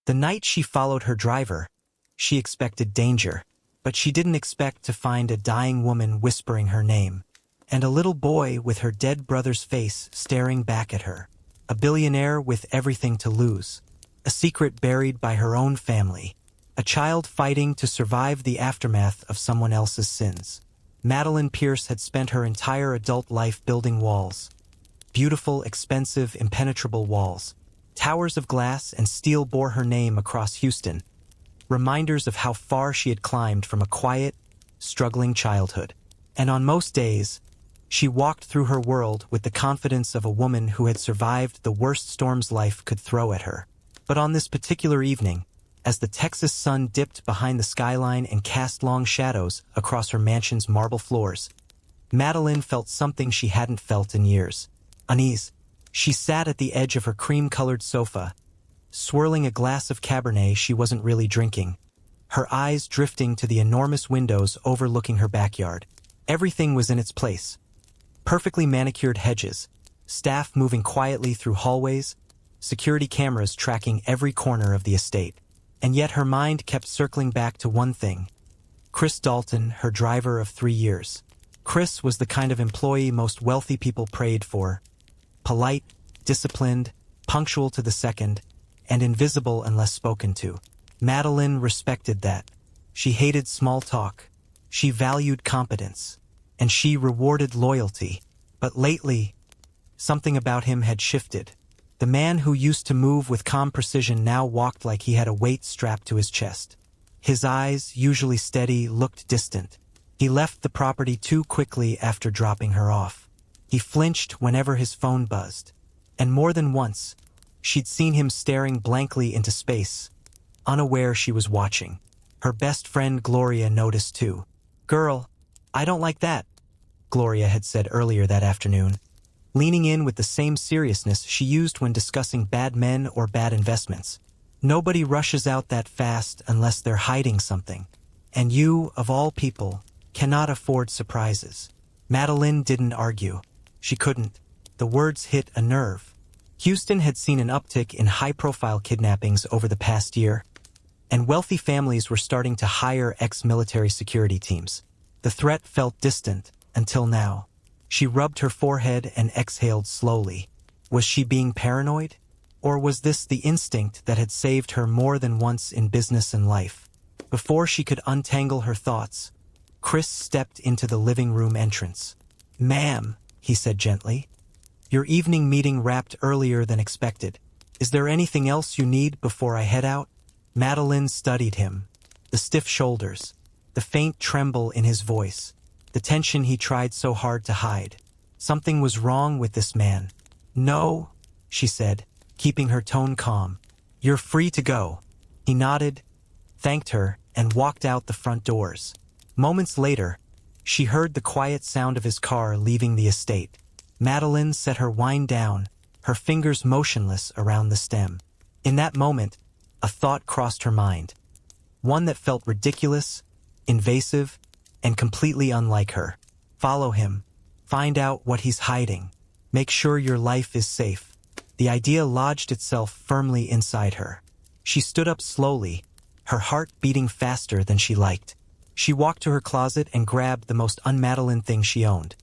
The night she followed her driver, she expected danger, but she didn't expect to find a dying woman whispering her name, and a little boy with her dead brother's face staring back at her. A billionaire with everything to lose, a secret buried by her own family, a child fighting to survive the aftermath of someone else's sins. Madeline Pierce had spent her entire adult life building walls. Beautiful, expensive, impenetrable walls. Towers of glass and steel bore her name across Houston, reminders of how far she had climbed from a quiet, struggling childhood. And on most days, she walked through her world with the confidence of a woman who had survived the worst storms life could throw at her. But on this particular evening, as the Texas sun dipped behind the skyline and cast long shadows across her mansion's marble floors, Madeline felt something she hadn't felt in years. Unease. She sat at the edge of her cream-colored sofa, swirling a glass of Cabernet she wasn't really drinking, her eyes drifting to the enormous windows overlooking her backyard. Everything was in its place. Perfectly manicured hedges, staff moving quietly through hallways, security cameras tracking every corner of the estate. And yet her mind kept circling back to one thing: Chris Dalton, her driver of 3 years. Chris was the kind of employee most wealthy people prayed for. Polite, disciplined, punctual to the second, and invisible unless spoken to. Madeline respected that. She hated small talk. She valued competence. And she rewarded loyalty. But lately, something about him had shifted. The man who used to move with calm precision now walked like he had a weight strapped to his chest. His eyes, usually steady, looked distant. He left the property too quickly after dropping her off. He flinched whenever his phone buzzed. And more than once, she'd seen him staring blankly into space, unaware she was watching. Her best friend Gloria noticed too. "Girl, I don't like that," Gloria had said earlier that afternoon, leaning in with the same seriousness she used when discussing bad men or bad investments. "Nobody rushes out that fast unless they're hiding something. And you, of all people, cannot afford surprises." Madeline didn't argue. She couldn't. The words hit a nerve. Houston had seen an uptick in high-profile kidnappings over the past year, and wealthy families were starting to hire ex-military security teams. The threat felt distant until now. She rubbed her forehead and exhaled slowly. Was she being paranoid? Or was this the instinct that had saved her more than once in business and life? Before she could untangle her thoughts, Chris stepped into the living room entrance. "Ma'am," he said gently, "your evening meeting wrapped earlier than expected. Is there anything else you need before I head out?" Madeline studied him. The stiff shoulders, the faint tremble in his voice, the tension he tried so hard to hide. Something was wrong with this man. "No," she said, keeping her tone calm. "You're free to go." He nodded, thanked her, and walked out the front doors. Moments later, she heard the quiet sound of his car leaving the estate. Madeline set her wine down, her fingers motionless around the stem. In that moment, a thought crossed her mind. One that felt ridiculous, invasive, and completely unlike her. Follow him. Find out what he's hiding. Make sure your life is safe. The idea lodged itself firmly inside her. She stood up slowly, her heart beating faster than she liked. She walked to her closet and grabbed the most un-Madeline thing she owned.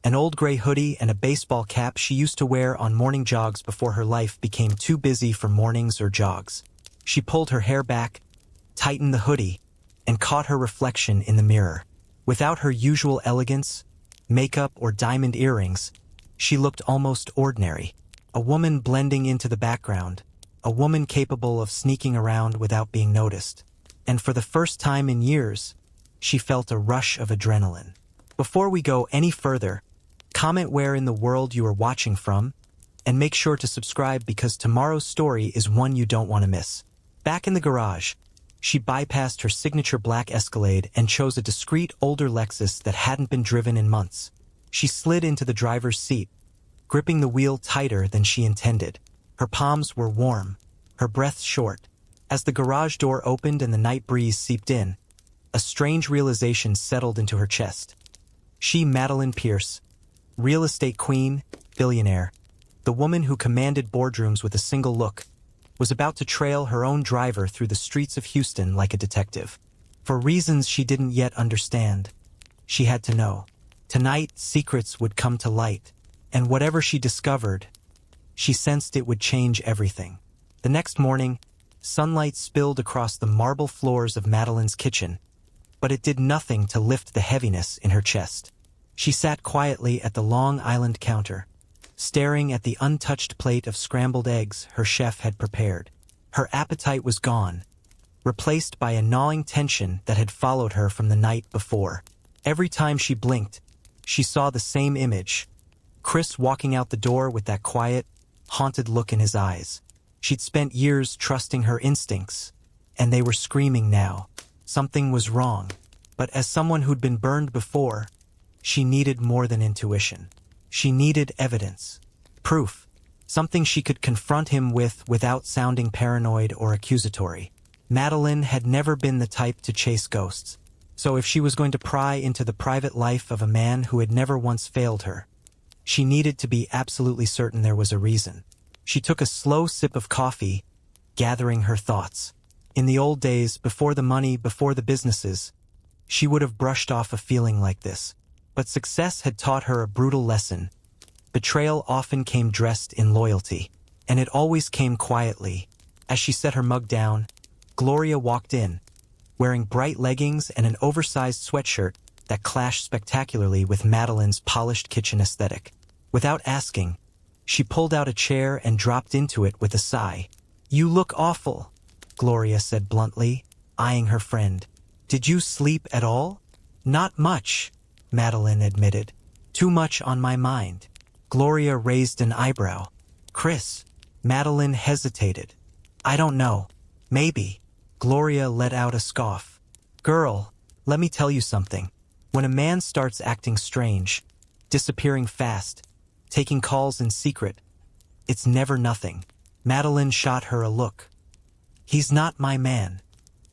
An old gray hoodie and a baseball cap she used to wear on morning jogs before her life became too busy for mornings or jogs. She pulled her hair back, tightened the hoodie, and caught her reflection in the mirror. Without her usual elegance, makeup, or diamond earrings, she looked almost ordinary. A woman blending into the background, a woman capable of sneaking around without being noticed. And for the first time in years, she felt a rush of adrenaline. Before we go any further, comment where in the world you are watching from, and make sure to subscribe because tomorrow's story is one you don't want to miss. Back in the garage, she bypassed her signature black Escalade and chose a discreet older Lexus that hadn't been driven in months. She slid into the driver's seat, gripping the wheel tighter than she intended. Her palms were warm, her breath short. As the garage door opened and the night breeze seeped in, a strange realization settled into her chest. She, Madeline Pierce, real estate queen, billionaire, the woman who commanded boardrooms with a single look, was about to trail her own driver through the streets of Houston like a detective. For reasons she didn't yet understand, she had to know. Tonight, secrets would come to light, and whatever she discovered, she sensed it would change everything. The next morning, sunlight spilled across the marble floors of Madeline's kitchen, but it did nothing to lift the heaviness in her chest. She sat quietly at the Long Island counter, staring at the untouched plate of scrambled eggs her chef had prepared. Her appetite was gone, replaced by a gnawing tension that had followed her from the night before. Every time she blinked, she saw the same image: Chris walking out the door with that quiet, haunted look in his eyes. She'd spent years trusting her instincts, and they were screaming now. Something was wrong. But as someone who'd been burned before, she needed more than intuition. She needed evidence. Proof. Something she could confront him with without sounding paranoid or accusatory. Madeline had never been the type to chase ghosts, so if she was going to pry into the private life of a man who had never once failed her, she needed to be absolutely certain there was a reason. She took a slow sip of coffee, gathering her thoughts. In the old days, before the money, before the businesses, she would have brushed off a feeling like this. But success had taught her a brutal lesson. Betrayal often came dressed in loyalty, and it always came quietly. As she set her mug down, Gloria walked in, wearing bright leggings and an oversized sweatshirt that clashed spectacularly with Madeline's polished kitchen aesthetic. Without asking, she pulled out a chair and dropped into it with a sigh. "You look awful," Gloria said bluntly, eyeing her friend. "Did you sleep at all?" "Not much," Madeline admitted. "Too much on my mind." Gloria raised an eyebrow. "Chris." Madeline hesitated. "I don't know. Maybe." Gloria let out a scoff. "Girl, let me tell you something. When a man starts acting strange, disappearing fast, taking calls in secret, it's never nothing." Madeline shot her a look. "He's not my man."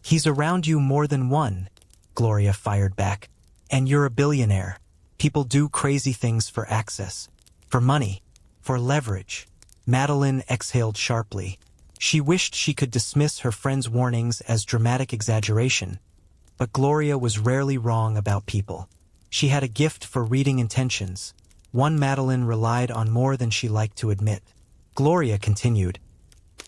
"He's around you more than one," Gloria fired back. "And you're a billionaire. People do crazy things for access, for money, for leverage." Madeline exhaled sharply. She wished she could dismiss her friend's warnings as dramatic exaggeration, but Gloria was rarely wrong about people. She had a gift for reading intentions, one Madeline relied on more than she liked to admit. Gloria continued,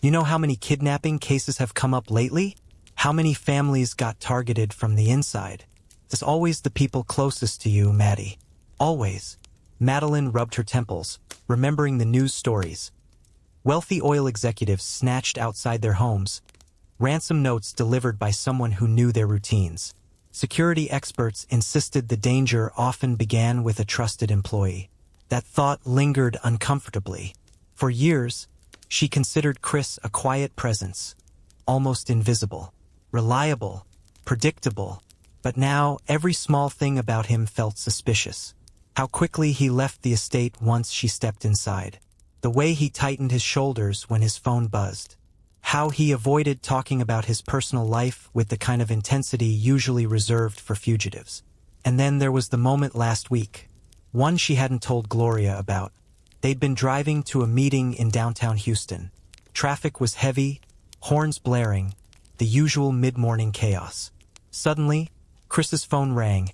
"You know how many kidnapping cases have come up lately? How many families got targeted from the inside? It's always the people closest to you, Maddie. Always." Madeline rubbed her temples, remembering the news stories. Wealthy oil executives snatched outside their homes, ransom notes delivered by someone who knew their routines. Security experts insisted the danger often began with a trusted employee. That thought lingered uncomfortably. For years, she considered Chris a quiet presence, almost invisible, reliable, predictable. But now, every small thing about him felt suspicious. How quickly he left the estate once she stepped inside. The way he tightened his shoulders when his phone buzzed. How he avoided talking about his personal life with the kind of intensity usually reserved for fugitives. And then there was the moment last week, one she hadn't told Gloria about. They'd been driving to a meeting in downtown Houston. Traffic was heavy, horns blaring, the usual mid-morning chaos. Suddenly, Chris's phone rang,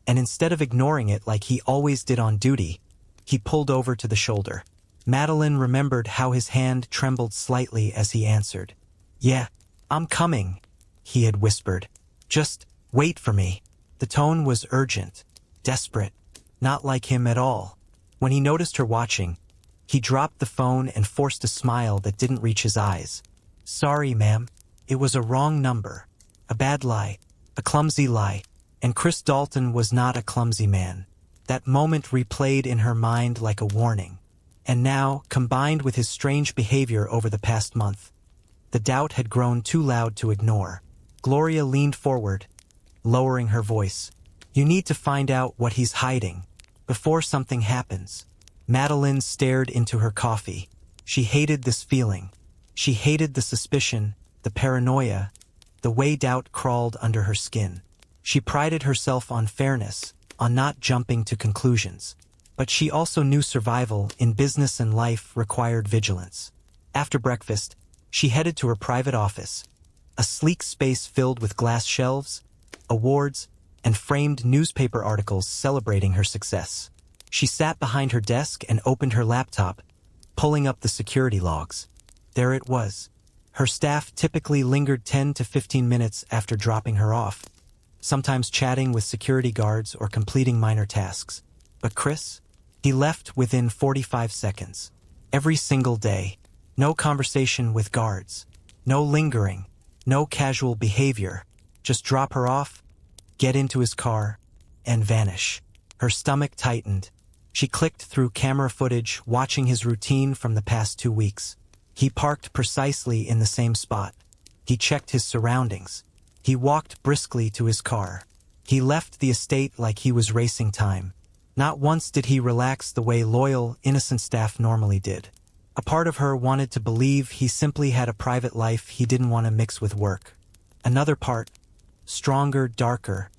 and instead of ignoring it like he always did on duty, he pulled over to the shoulder. Madeline remembered how his hand trembled slightly as he answered. "Yeah, I'm coming," he had whispered. "Just wait for me." The tone was urgent, desperate, not like him at all. When he noticed her watching, he dropped the phone and forced a smile that didn't reach his eyes. "Sorry, ma'am. It was a wrong number. A bad lie. A clumsy lie." And Chris Dalton was not a clumsy man. That moment replayed in her mind like a warning. And now, combined with his strange behavior over the past month, the doubt had grown too loud to ignore. Gloria leaned forward, lowering her voice. "You need to find out what he's hiding, before something happens." Madeline stared into her coffee. She hated this feeling. She hated the suspicion, the paranoia, the way doubt crawled under her skin. She prided herself on fairness, on not jumping to conclusions. But she also knew survival in business and life required vigilance. After breakfast, She headed to her private office, a sleek space filled with glass shelves, awards, and framed newspaper articles celebrating her success. She sat behind her desk and opened her laptop, pulling up the security logs. There it was. Her staff typically lingered 10 to 15 minutes after dropping her off, sometimes chatting with security guards or completing minor tasks. But Chris? He left within 45 seconds. Every single day. No conversation with guards. No lingering. No casual behavior. Just drop her off, get into his car, and vanish. Her stomach tightened. She clicked through camera footage, watching his routine from the past 2 weeks. He parked precisely in the same spot. He checked his surroundings. He walked briskly to his car. He left the estate like he was racing time. Not once did he relax the way loyal, innocent staff normally did. A part of her wanted to believe he simply had a private life he didn't want to mix with work. Another part, stronger, darker,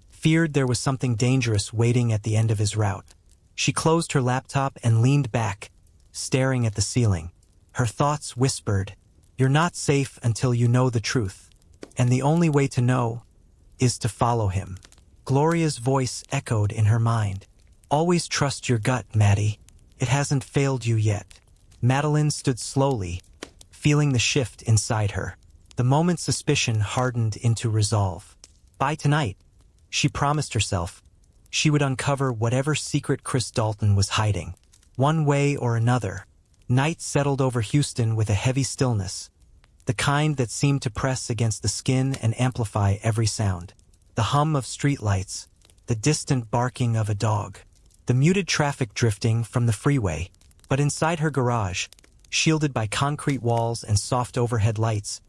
feared there was something dangerous waiting at the end of his route. She closed her laptop and leaned back, staring at the ceiling. Her thoughts whispered, "You're not safe until you know the truth. And the only way to know is to follow him." Gloria's voice echoed in her mind. "Always trust your gut, Maddie. It hasn't failed you yet." Madeline stood slowly, feeling the shift inside her. The moment suspicion hardened into resolve. By tonight, she promised herself, she would uncover whatever secret Chris Dalton was hiding. One way or another. Night settled over Houston with a heavy stillness, the kind that seemed to press against the skin and amplify every sound. The hum of streetlights, the distant barking of a dog, the muted traffic drifting from the freeway. But inside her garage, shielded by concrete walls and soft overhead lights,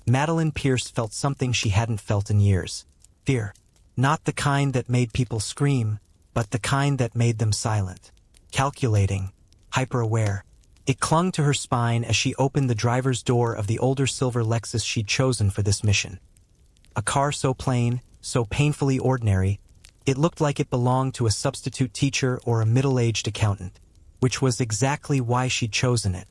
Madeline Pierce felt something she hadn't felt in years. Fear. Not the kind that made people scream, but the kind that made them silent. Calculating. Hyper-aware. It clung to her spine as she opened the driver's door of the older silver Lexus she'd chosen for this mission. A car so plain, so painfully ordinary, it looked like it belonged to a substitute teacher or a middle-aged accountant, which was exactly why she'd chosen it.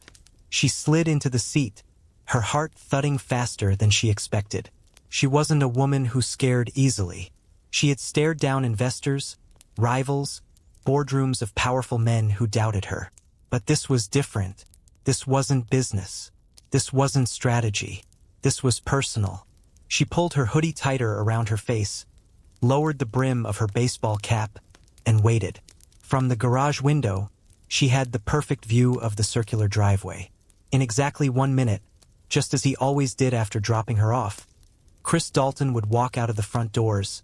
She slid into the seat, her heart thudding faster than she expected. She wasn't a woman who scared easily. She had stared down investors, rivals, boardrooms of powerful men who doubted her. But this was different. This wasn't business. This wasn't strategy. This was personal. She pulled her hoodie tighter around her face, lowered the brim of her baseball cap, and waited. From the garage window, she had the perfect view of the circular driveway. In exactly 1 minute, just as he always did after dropping her off, Chris Dalton would walk out of the front doors,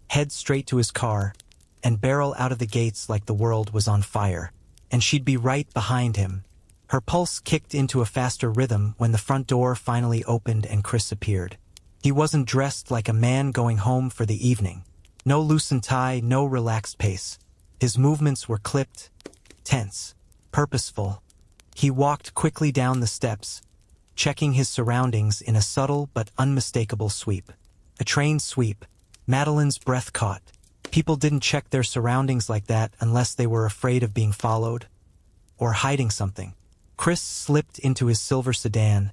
head straight to his car, and barrel out of the gates like the world was on fire. And she'd be right behind him. Her pulse kicked into a faster rhythm when the front door finally opened and Chris appeared. He wasn't dressed like a man going home for the evening. No loosened tie, no relaxed pace. His movements were clipped, tense, purposeful. He walked quickly down the steps, checking his surroundings in a subtle but unmistakable sweep. A trained sweep. Madeline's breath caught. People didn't check their surroundings like that unless they were afraid of being followed or hiding something. Chris slipped into his silver sedan,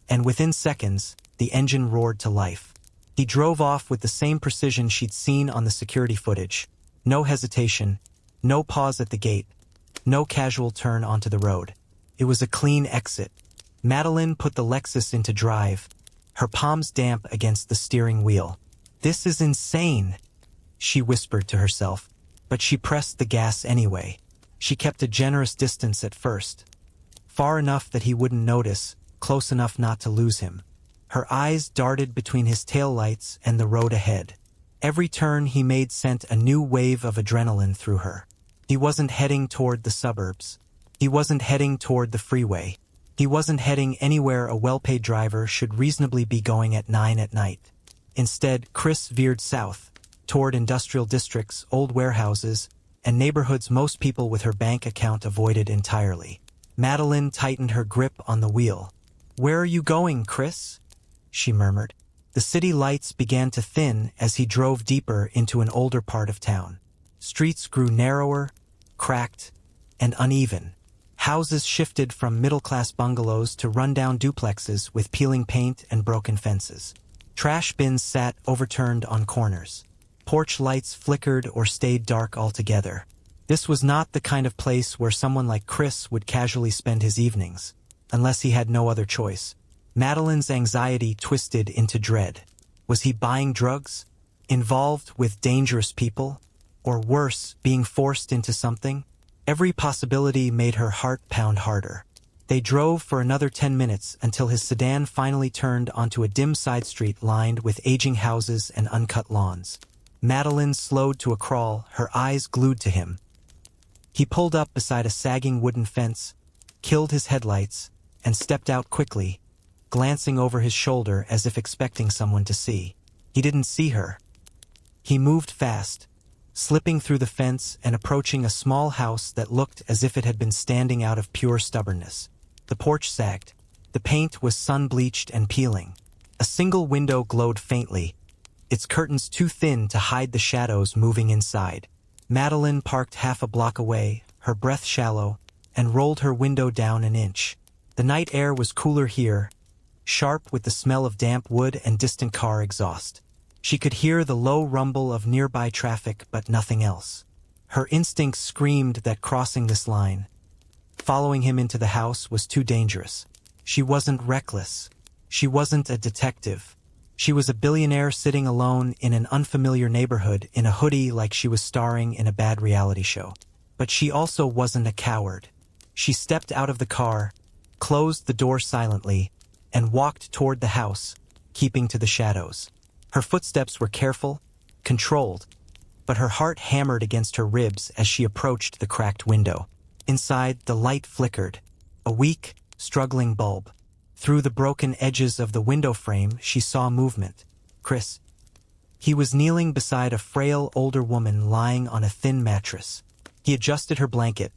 and within seconds, the engine roared to life. He drove off with the same precision she'd seen on the security footage. No hesitation, no pause at the gate, no casual turn onto the road. It was a clean exit. Madeline put the Lexus into drive, her palms damp against the steering wheel. "This is insane," she whispered to herself, but she pressed the gas anyway. She kept a generous distance at first, far enough that he wouldn't notice, close enough not to lose him. Her eyes darted between his taillights and the road ahead. Every turn he made sent a new wave of adrenaline through her. He wasn't heading toward the suburbs. He wasn't heading toward the freeway. He wasn't heading anywhere a well-paid driver should reasonably be going at 9 at night. Instead, Chris veered south, toward industrial districts, old warehouses, and neighborhoods most people with her bank account avoided entirely. Madeline tightened her grip on the wheel. "Where are you going, Chris?" she murmured. The city lights began to thin as he drove deeper into an older part of town. Streets grew narrower, cracked, and uneven. Houses shifted from middle-class bungalows to rundown duplexes with peeling paint and broken fences. Trash bins sat overturned on corners. Porch lights flickered or stayed dark altogether. This was not the kind of place where someone like Chris would casually spend his evenings, unless he had no other choice. Madeline's anxiety twisted into dread. Was he buying drugs? Involved with dangerous people? Or worse, being forced into something? Every possibility made her heart pound harder. They drove for another 10 minutes until his sedan finally turned onto a dim side street lined with aging houses and uncut lawns. Madeline slowed to a crawl, her eyes glued to him. He pulled up beside a sagging wooden fence, killed his headlights, and stepped out quickly, glancing over his shoulder as if expecting someone to see. He didn't see her. He moved fast, slipping through the fence and approaching a small house that looked as if it had been standing out of pure stubbornness. The porch sagged. The paint was sun-bleached and peeling. A single window glowed faintly, its curtains too thin to hide the shadows moving inside. Madeline parked half a block away, her breath shallow, and rolled her window down an inch. The night air was cooler here, sharp with the smell of damp wood and distant car exhaust. She could hear the low rumble of nearby traffic, but nothing else. Her instincts screamed that crossing this line, following him into the house, was too dangerous. She wasn't reckless. She wasn't a detective. She was a billionaire sitting alone in an unfamiliar neighborhood in a hoodie like she was starring in a bad reality show. But she also wasn't a coward. She stepped out of the car, closed the door silently, and walked toward the house, keeping to the shadows. Her footsteps were careful, controlled, but her heart hammered against her ribs as she approached the cracked window. Inside, the light flickered, a weak, struggling bulb. Through the broken edges of the window frame, she saw movement. Chris. He was kneeling beside a frail older woman lying on a thin mattress. He adjusted her blanket,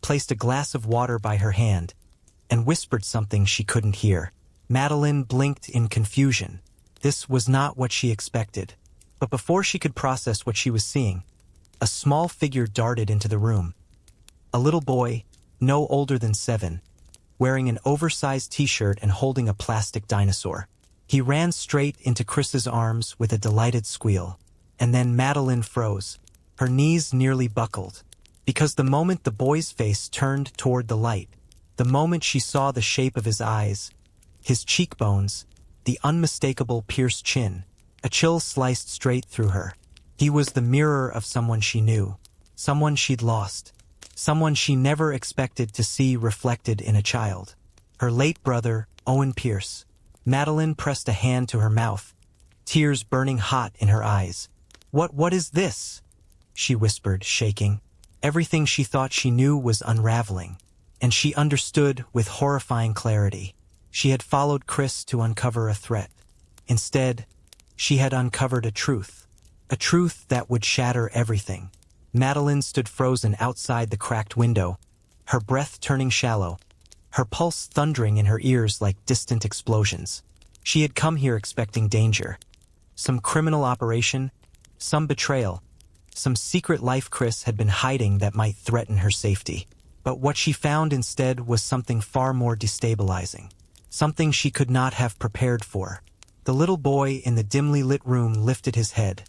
placed a glass of water by her hand, and whispered something she couldn't hear. Madeline blinked in confusion. This was not what she expected. But before she could process what she was seeing, a small figure darted into the room. A little boy, no older than 7, wearing an oversized t-shirt and holding a plastic dinosaur. He ran straight into Chris's arms with a delighted squeal. And then Madeline froze. Her knees nearly buckled. Because the moment the boy's face turned toward the light, the moment she saw the shape of his eyes, his cheekbones, the unmistakable pierced chin, a chill sliced straight through her. He was the mirror of someone she knew, someone she'd lost, someone she never expected to see reflected in a child. Her late brother, Owen Pierce. Madeline pressed a hand to her mouth, tears burning hot in her eyes. What is this?" she whispered, shaking. Everything she thought she knew was unraveling, and she understood with horrifying clarity. She had followed Chris to uncover a threat. Instead, she had uncovered a truth that would shatter everything. Madeline stood frozen outside the cracked window, her breath turning shallow, her pulse thundering in her ears like distant explosions. She had come here expecting danger. Some criminal operation, some betrayal, some secret life Chris had been hiding that might threaten her safety. But what she found instead was something far more destabilizing. Something she could not have prepared for. The little boy in the dimly lit room lifted his head,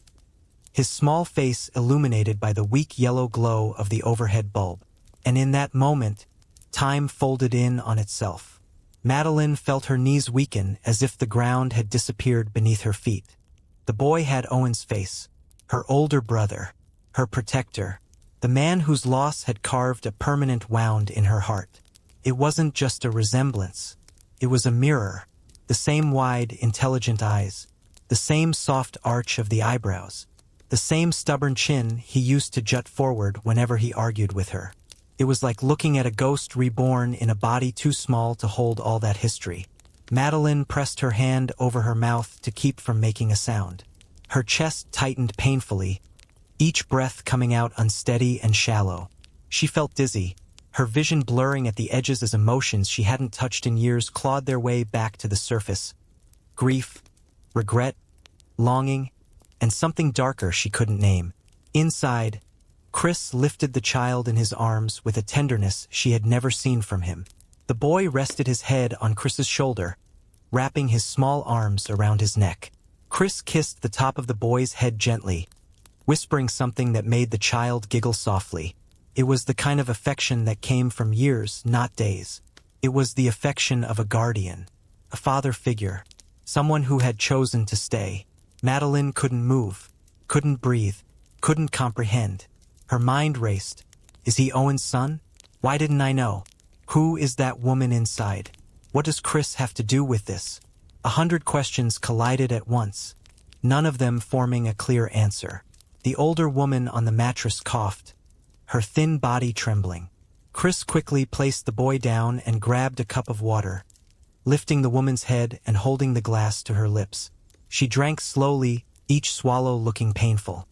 his small face illuminated by the weak yellow glow of the overhead bulb. And in that moment, time folded in on itself. Madeline felt her knees weaken as if the ground had disappeared beneath her feet. The boy had Owen's face, her older brother, her protector, the man whose loss had carved a permanent wound in her heart. It wasn't just a resemblance. It was a mirror, the same wide, intelligent eyes, the same soft arch of the eyebrows, the same stubborn chin he used to jut forward whenever he argued with her. It was like looking at a ghost reborn in a body too small to hold all that history. Madeline pressed her hand over her mouth to keep from making a sound. Her chest tightened painfully, each breath coming out unsteady and shallow. She felt dizzy, her vision blurring at the edges as emotions she hadn't touched in years clawed their way back to the surface. Grief, regret, longing, and something darker she couldn't name. Inside, Chris lifted the child in his arms with a tenderness she had never seen from him. The boy rested his head on Chris's shoulder, wrapping his small arms around his neck. Chris kissed the top of the boy's head gently, whispering something that made the child giggle softly. It was the kind of affection that came from years, not days. It was the affection of a guardian, a father figure, someone who had chosen to stay. Madeline couldn't move, couldn't breathe, couldn't comprehend. Her mind raced. Is he Owen's son? Why didn't I know? Who is that woman inside? What does Chris have to do with this? 100 questions collided at once, none of them forming a clear answer. The older woman on the mattress coughed, her thin body trembling. Chris quickly placed the boy down and grabbed a cup of water, lifting the woman's head and holding the glass to her lips. She drank slowly, each swallow looking painful.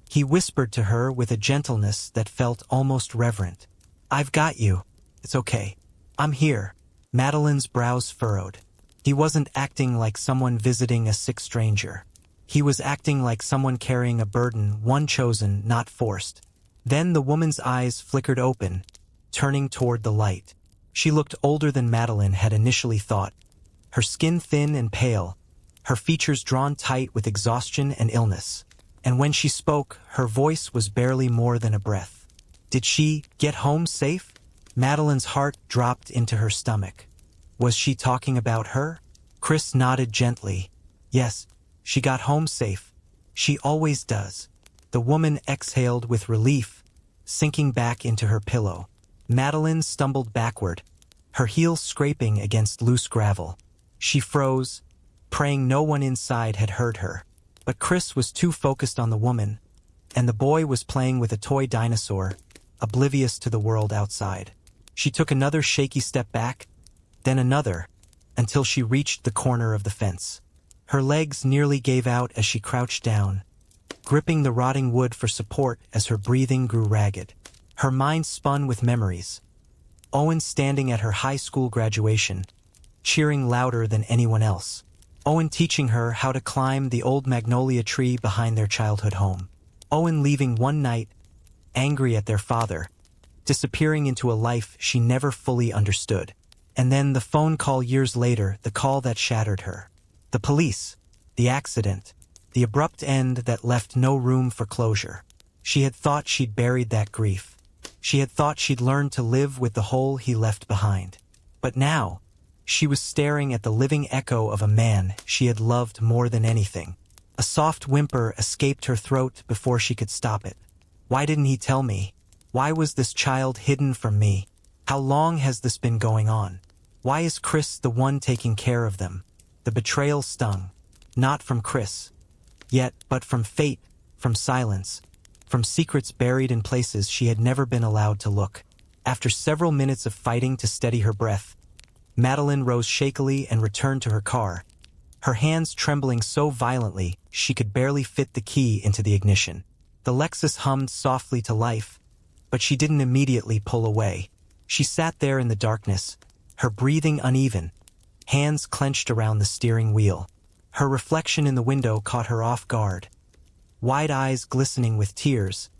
He whispered to her with a gentleness that felt almost reverent. "I've got you. It's okay. I'm here." Madeline's brows furrowed. He wasn't acting like someone visiting a sick stranger. He was acting like someone carrying a burden, one chosen, not forced. Then the woman's eyes flickered open, turning toward the light. She looked older than Madeline had initially thought, her skin thin and pale, her features drawn tight with exhaustion and illness. And when she spoke, her voice was barely more than a breath. Did she get home safe? Madeline's heart dropped into her stomach. Was she talking about her? Chris nodded gently. Yes, she got home safe. She always does. The woman exhaled with relief, sinking back into her pillow. Madeline stumbled backward, her heels scraping against loose gravel. She froze, praying no one inside had heard her. But Chris was too focused on the woman, and the boy was playing with a toy dinosaur, oblivious to the world outside. She took another shaky step back, then another, until she reached the corner of the fence. Her legs nearly gave out as she crouched down, gripping the rotting wood for support as her breathing grew ragged. Her mind spun with memories. Owen standing at her high school graduation, cheering louder than anyone else. Owen teaching her how to climb the old magnolia tree behind their childhood home. Owen leaving one night, angry at their father, disappearing into a life she never fully understood. And then the phone call years later, the call that shattered her. The police, the accident, the abrupt end that left no room for closure. She had thought she'd buried that grief. She had thought she'd learned to live with the hole he left behind. But now, she was staring at the living echo of a man she had loved more than anything. A soft whimper escaped her throat before she could stop it. Why didn't he tell me? Why was this child hidden from me? How long has this been going on? Why is Chris the one taking care of them? The betrayal stung. Not from Chris, yet, but from fate, from silence, from secrets buried in places she had never been allowed to look. After several minutes of fighting to steady her breath, Madeline rose shakily and returned to her car, her hands trembling so violently she could barely fit the key into the ignition. The Lexus hummed softly to life, but she didn't immediately pull away. She sat there in the darkness, her breathing uneven, hands clenched around the steering wheel. Her reflection in the window caught her off guard. Wide eyes glistening with tears,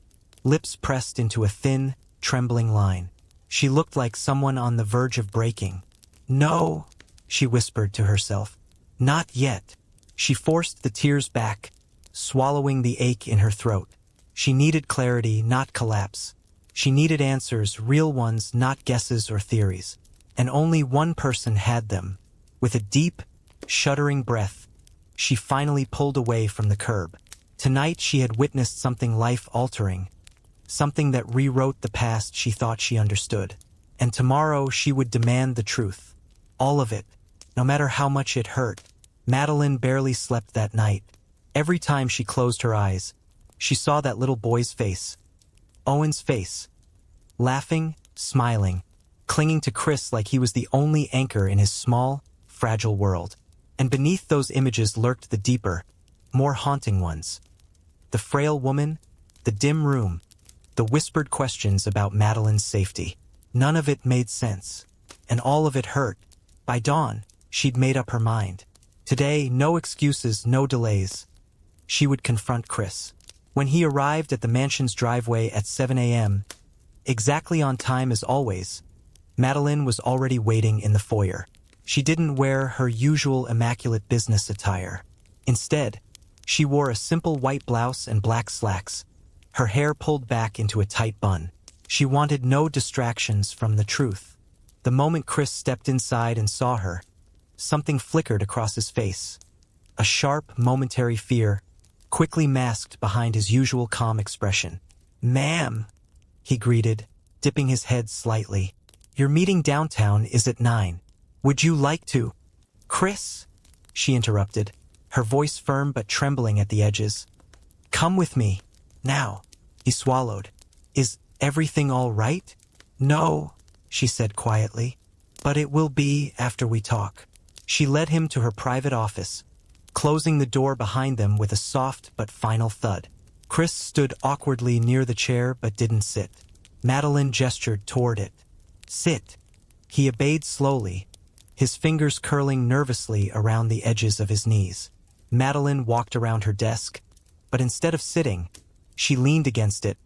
lips pressed into a thin, trembling line. She looked like someone on the verge of breaking. "No," she whispered to herself. "Not yet." She forced the tears back, swallowing the ache in her throat. She needed clarity, not collapse. She needed answers, real ones, not guesses or theories. And only one person had them. With a deep, shuddering breath, she finally pulled away from the curb. Tonight she had witnessed something life-altering, something that rewrote the past she thought she understood. And tomorrow she would demand the truth. All of it, no matter how much it hurt. Madeline barely slept that night. Every time she closed her eyes, she saw that little boy's face. Owen's face. Laughing, smiling, clinging to Chris like he was the only anchor in his small, fragile world. And beneath those images lurked the deeper, more haunting ones. The frail woman, the dim room, the whispered questions about Madeline's safety. None of it made sense, and all of it hurt. By dawn, she'd made up her mind. Today, no excuses, no delays. She would confront Chris. When he arrived at the mansion's driveway at 7 a.m., exactly on time as always, Madeline was already waiting in the foyer. She didn't wear her usual immaculate business attire. Instead, she wore a simple white blouse and black slacks, her hair pulled back into a tight bun. She wanted no distractions from the truth. The moment Chris stepped inside and saw her, something flickered across his face. A sharp, momentary fear, quickly masked behind his usual calm expression. "Ma'am," he greeted, dipping his head slightly. "Your meeting downtown is at 9. Would you like to—" "Chris," she interrupted, her voice firm but trembling at the edges. "Come with me. Now." He swallowed. "Is everything all right?" "No," she said quietly, "but it will be after we talk." She led him to her private office, closing the door behind them with a soft but final thud. Chris stood awkwardly near the chair but didn't sit. Madeline gestured toward it. "Sit." He obeyed slowly, his fingers curling nervously around the edges of his knees. Madeline walked around her desk, but instead of sitting, she leaned against it,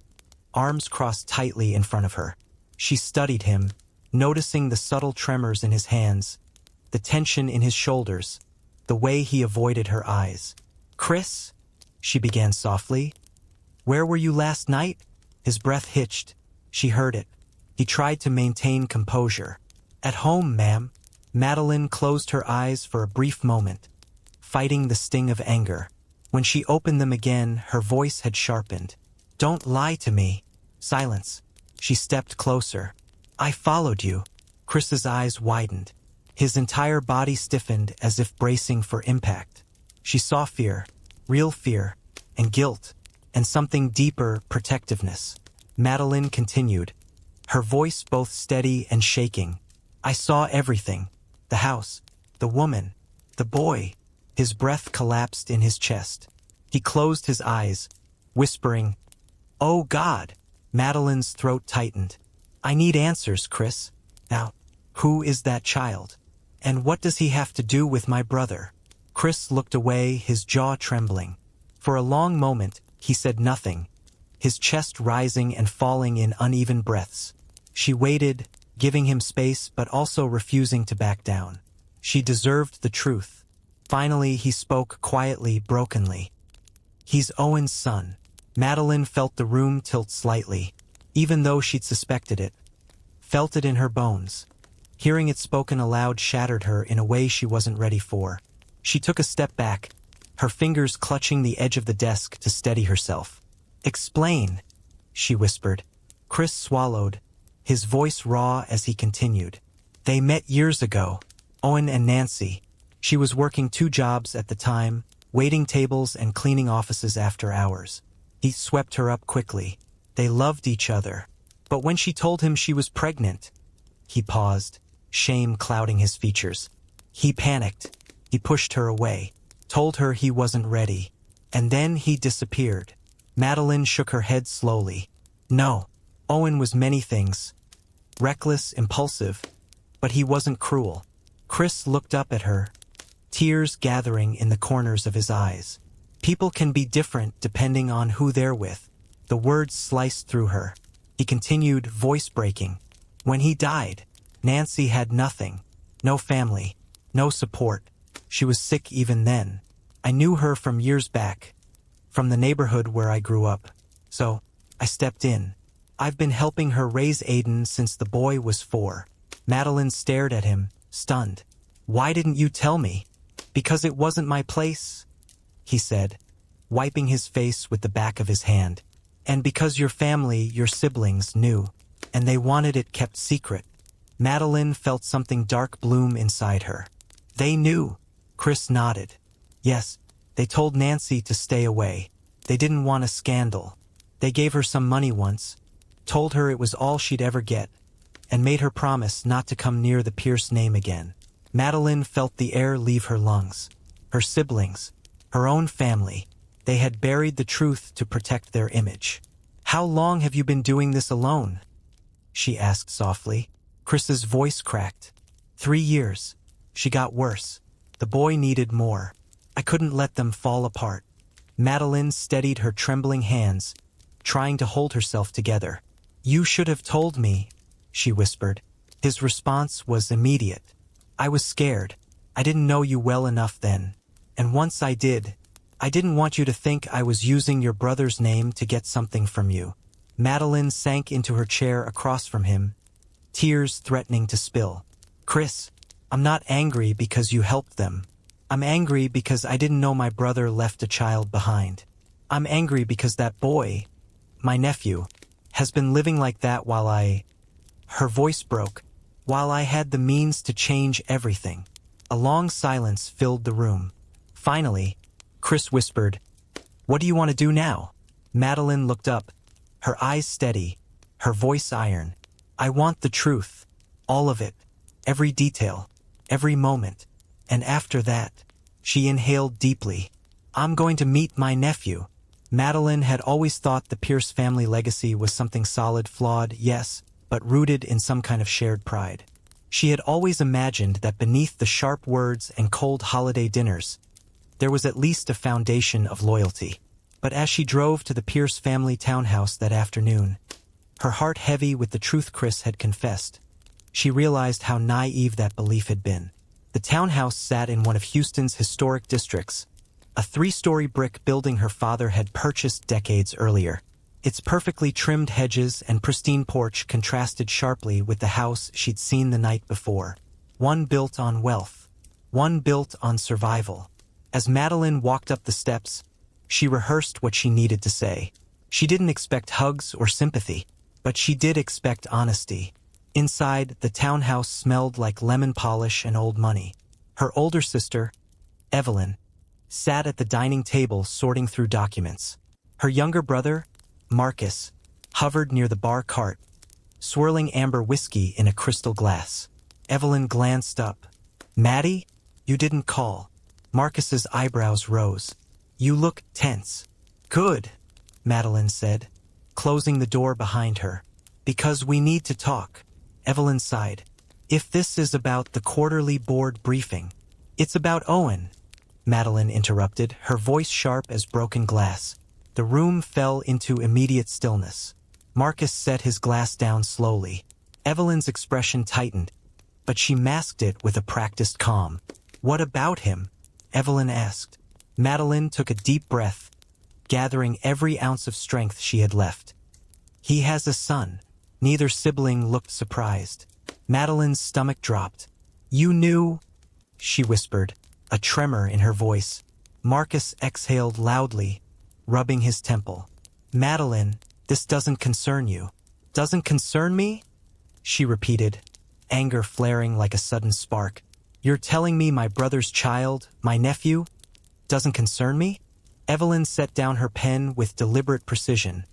arms crossed tightly in front of her. She studied him, noticing the subtle tremors in his hands, the tension in his shoulders, the way he avoided her eyes. "Chris," she began softly, "where were you last night?" His breath hitched. She heard it. He tried to maintain composure. "At home, ma'am." Madeline closed her eyes for a brief moment, fighting the sting of anger. When she opened them again, her voice had sharpened. "Don't lie to me." Silence. She stepped closer. "I followed you." Chris's eyes widened. His entire body stiffened as if bracing for impact. She saw fear, real fear, and guilt, and something deeper, protectiveness. Madeline continued, her voice both steady and shaking. "I saw everything. The house, the woman, the boy." His breath collapsed in his chest. He closed his eyes, whispering, "Oh God." Madeline's throat tightened. "I need answers, Chris. Now, who is that child? And what does he have to do with my brother?" Chris looked away, his jaw trembling. For a long moment, he said nothing, his chest rising and falling in uneven breaths. She waited, giving him space but also refusing to back down. She deserved the truth. Finally, he spoke quietly, brokenly. "He's Owen's son." Madeline felt the room tilt slightly, even though she'd suspected it. Felt it in her bones. Hearing it spoken aloud shattered her in a way she wasn't ready for. She took a step back, her fingers clutching the edge of the desk to steady herself. "Explain," she whispered. Chris swallowed, his voice raw as he continued. "They met years ago, Owen and Nancy. She was working 2 jobs at the time, waiting tables and cleaning offices after hours. He swept her up quickly. They loved each other. But when she told him she was pregnant..." He paused, shame clouding his features. He panicked. He pushed her away, told her he wasn't ready, and then he disappeared. Madeline shook her head slowly. "No, Owen was many things. Reckless, impulsive, but he wasn't cruel." Chris looked up at her, tears gathering in the corners of his eyes. "People can be different depending on who they're with." The words sliced through her. He continued, voice breaking. "When he died, Nancy had nothing. No family, no support. She was sick even then. I knew her from years back, from the neighborhood where I grew up. So, I stepped in. I've been helping her raise Aiden since the boy was 4. Madeline stared at him, stunned. "Why didn't you tell me?" "Because it wasn't my place," he said, wiping his face with the back of his hand. "And because your family, your siblings, knew, and they wanted it kept secret." Madeline felt something dark bloom inside her. "They knew." Chris nodded. "Yes, they told Nancy to stay away. They didn't want a scandal. They gave her some money once, told her it was all she'd ever get, and made her promise not to come near the Pierce name again." Madeline felt the air leave her lungs. Her siblings, her own family, they had buried the truth to protect their image. "How long have you been doing this alone?" she asked softly. Chris's voice cracked. 3 years. She got worse. The boy needed more. I couldn't let them fall apart. Madeline steadied her trembling hands, trying to hold herself together. "You should have told me," she whispered. His response was immediate. "I was scared. I didn't know you well enough then. And once I did, I didn't want you to think I was using your brother's name to get something from you." Madeline sank into her chair across from him, tears threatening to spill. "Chris, I'm not angry because you helped them. I'm angry because I didn't know my brother left a child behind. I'm angry because that boy, my nephew, has been living like that while I—" Her voice broke. "While I had the means to change everything." A long silence filled the room. Finally, Chris whispered, "What do you want to do now?" Madeline looked up, her eyes steady, her voice iron. "I want the truth. All of it. Every detail. Every moment. And after that," she inhaled deeply, "I'm going to meet my nephew." Madeline had always thought the Pierce family legacy was something solid, flawed, yes, but rooted in some kind of shared pride. She had always imagined that beneath the sharp words and cold holiday dinners, there was at least a foundation of loyalty. But as she drove to the Pierce family townhouse that afternoon, her heart heavy with the truth Chris had confessed, she realized how naive that belief had been. The townhouse sat in one of Houston's historic districts, a 3-story brick building her father had purchased decades earlier. Its perfectly trimmed hedges and pristine porch contrasted sharply with the house she'd seen the night before. One built on wealth. One built on survival. As Madeline walked up the steps, she rehearsed what she needed to say. She didn't expect hugs or sympathy, but she did expect honesty. Inside, the townhouse smelled like lemon polish and old money. Her older sister, Evelyn, sat at the dining table sorting through documents. Her younger brother, Marcus, hovered near the bar cart, swirling amber whiskey in a crystal glass. Evelyn glanced up. "Maddie, you didn't call." Marcus's eyebrows rose. "You look tense." "Good," Madeline said, closing the door behind her. "Because we need to talk." Evelyn sighed. "If this is about the quarterly board briefing, it's about Owen," Madeline interrupted, her voice sharp as broken glass. The room fell into immediate stillness. Marcus set his glass down slowly. Evelyn's expression tightened, but she masked it with a practiced calm. "What about him?" Evelyn asked. Madeline took a deep breath, gathering every ounce of strength she had left. "He has a son." Neither sibling looked surprised. Madeline's stomach dropped. "You knew?" she whispered, a tremor in her voice. Marcus exhaled loudly, rubbing his temple. "Madeline, this doesn't concern you." "Doesn't concern me?" she repeated, anger flaring like a sudden spark. "You're telling me my brother's child, my nephew, doesn't concern me?" Evelyn set down her pen with deliberate precision,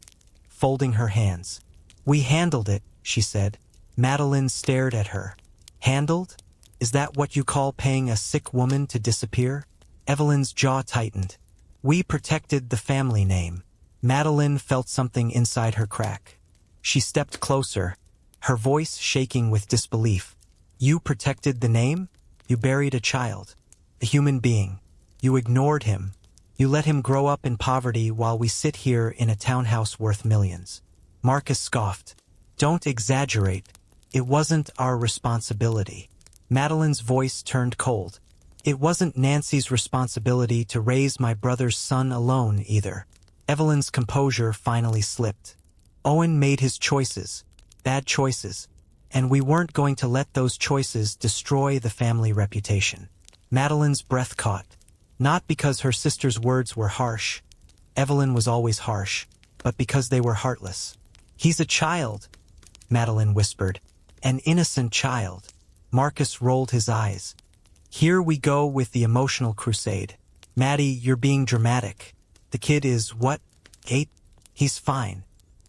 folding her hands. "We handled it," she said. Madeline stared at her. "Handled? Is that what you call paying a sick woman to disappear?" Evelyn's jaw tightened. "We protected the family name." Madeline felt something inside her crack. She stepped closer, her voice shaking with disbelief. "You protected the name? You buried a child, a human being. You ignored him. You let him grow up in poverty while we sit here in a townhouse worth millions." Marcus scoffed. "Don't exaggerate. It wasn't our responsibility." Madeline's voice turned cold. "It wasn't Nancy's responsibility to raise my brother's son alone either." Evelyn's composure finally slipped. "Owen made his choices, bad choices, and we weren't going to let those choices destroy the family reputation." Madeline's breath caught. Not because her sister's words were harsh. Evelyn was always harsh, but because they were heartless. "He's a child," Madeline whispered. "An innocent child." Marcus rolled his eyes. "Here we go with the emotional crusade. Maddie, you're being dramatic. The kid is, what, 8? He's fine."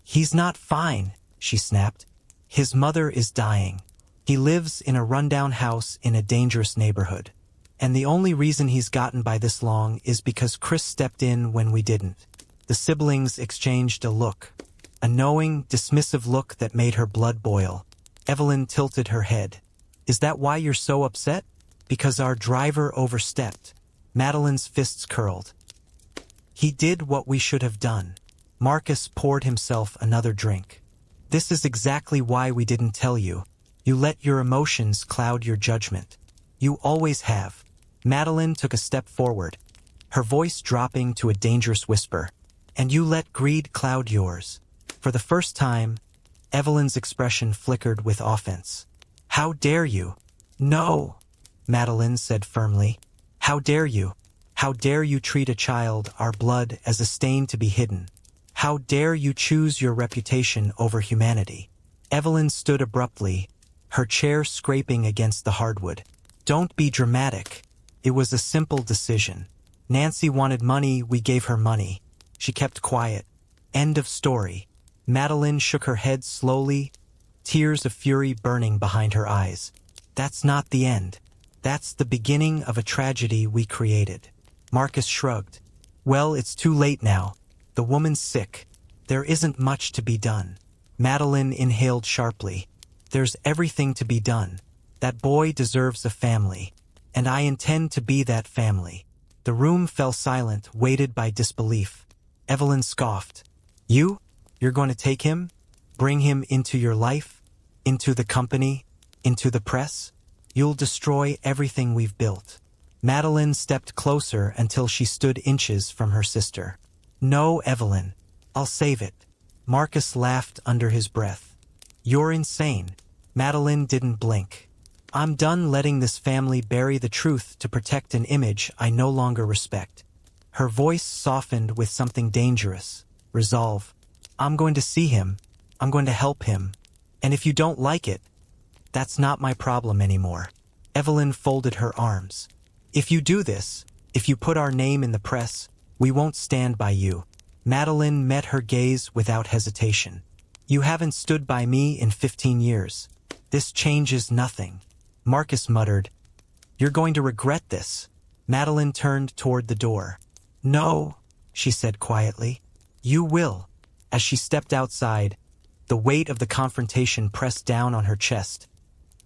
"He's not fine," she snapped. "His mother is dying. He lives in a rundown house in a dangerous neighborhood. And the only reason he's gotten by this long is because Chris stepped in when we didn't." The siblings exchanged a look. A knowing, dismissive look that made her blood boil. Evelyn tilted her head. "Is that why you're so upset?" "Because our driver overstepped." Madeline's fists curled. He did what we should have done. Marcus poured himself another drink. This is exactly why we didn't tell you. You let your emotions cloud your judgment. You always have. Madeline took a step forward, her voice dropping to a dangerous whisper. And you let greed cloud yours. For the first time, Evelyn's expression flickered with offense. How dare you? No, Madeline said firmly. How dare you? How dare you treat a child, our blood, as a stain to be hidden? How dare you choose your reputation over humanity? Evelyn stood abruptly, her chair scraping against the hardwood. Don't be dramatic. It was a simple decision. Nancy wanted money, we gave her money. She kept quiet. End of story. Madeline shook her head slowly, tears of fury burning behind her eyes. That's not the end. That's the beginning of a tragedy we created. Marcus shrugged. Well, it's too late now. The woman's sick. There isn't much to be done. Madeline inhaled sharply. There's everything to be done. That boy deserves a family. And I intend to be that family. The room fell silent, weighted by disbelief. Evelyn scoffed. You? You're going to take him? Bring him into your life? Into the company? Into the press? You'll destroy everything we've built. Madeline stepped closer until she stood inches from her sister. No, Evelyn. I'll save it. Marcus laughed under his breath. You're insane. Madeline didn't blink. I'm done letting this family bury the truth to protect an image I no longer respect. Her voice softened with something dangerous. Resolve. I'm going to see him. I'm going to help him. And if you don't like it, that's not my problem anymore. Evelyn folded her arms. If you do this, if you put our name in the press, we won't stand by you. Madeline met her gaze without hesitation. You haven't stood by me in 15 years. This changes nothing. Marcus muttered. You're going to regret this. Madeline turned toward the door. No, she said quietly. You will. As she stepped outside, the weight of the confrontation pressed down on her chest.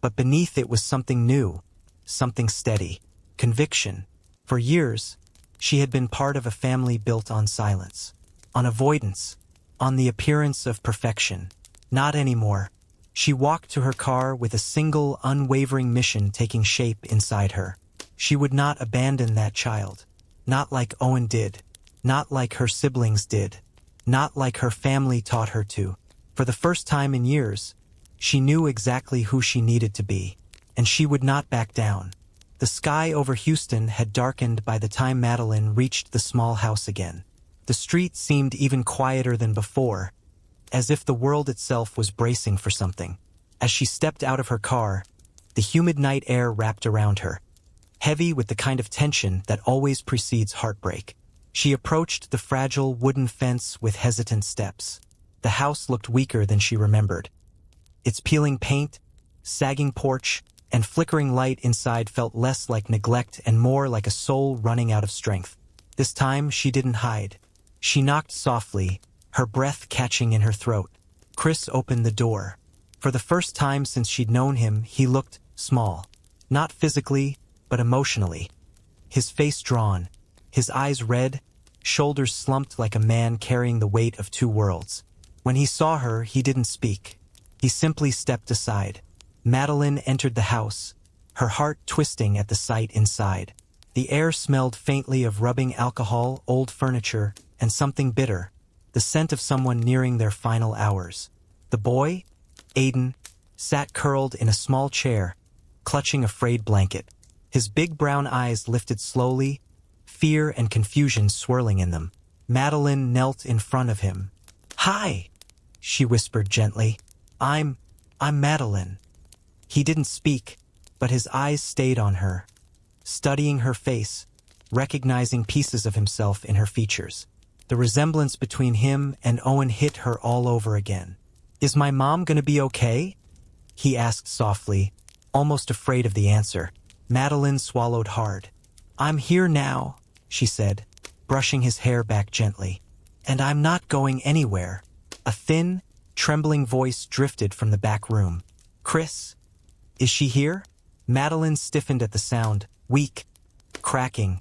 But beneath it was something new, something steady, conviction. For years, she had been part of a family built on silence, on avoidance, on the appearance of perfection. Not anymore. She walked to her car with a single, unwavering mission taking shape inside her. She would not abandon that child. Not like Owen did. Not like her siblings did. Not like her family taught her to. For the first time in years, she knew exactly who she needed to be, and she would not back down. The sky over Houston had darkened by the time Madeline reached the small house again. The street seemed even quieter than before, as if the world itself was bracing for something. As she stepped out of her car, the humid night air wrapped around her, heavy with the kind of tension that always precedes heartbreak. She approached the fragile wooden fence with hesitant steps. The house looked weaker than she remembered. Its peeling paint, sagging porch, and flickering light inside felt less like neglect and more like a soul running out of strength. This time, she didn't hide. She knocked softly, her breath catching in her throat. Chris opened the door. For the first time since she'd known him, he looked small. Not physically, but emotionally. His face drawn, his eyes red, shoulders slumped like a man carrying the weight of two worlds. When he saw her, he didn't speak. He simply stepped aside. Madeline entered the house, her heart twisting at the sight inside. The air smelled faintly of rubbing alcohol, old furniture, and something bitter, the scent of someone nearing their final hours. The boy, Aiden, sat curled in a small chair, clutching a frayed blanket. His big brown eyes lifted slowly, fear and confusion swirling in them. Madeline knelt in front of him. "Hi," she whispered gently. I'm Madeline." He didn't speak, but his eyes stayed on her, studying her face, recognizing pieces of himself in her features. The resemblance between him and Owen hit her all over again. "Is my mom gonna be okay?" he asked softly, almost afraid of the answer. Madeline swallowed hard. "I'm here now," she said, brushing his hair back gently. "And I'm not going anywhere." A thin, trembling voice drifted from the back room. "Chris, is she here?" Madeline stiffened at the sound, weak, cracking,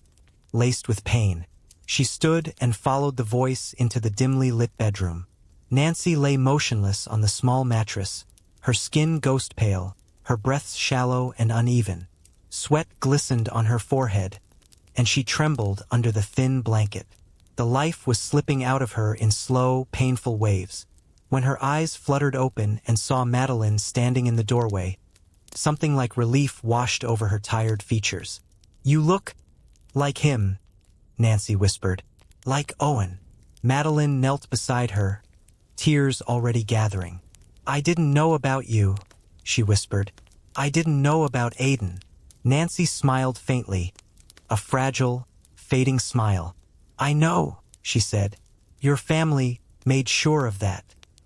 laced with pain. She stood and followed the voice into the dimly lit bedroom. Nancy lay motionless on the small mattress, her skin ghost pale, her breaths shallow and uneven. Sweat glistened on her forehead, and she trembled under the thin blanket. The life was slipping out of her in slow, painful waves. When her eyes fluttered open and saw Madeline standing in the doorway, something like relief washed over her tired features. "You look like him," Nancy whispered. "Like Owen." Madeline knelt beside her, tears already gathering. "I didn't know about you," she whispered. "I didn't know about Aiden." Nancy smiled faintly, a fragile, fading smile. "I know," she said. "Your family made sure of that."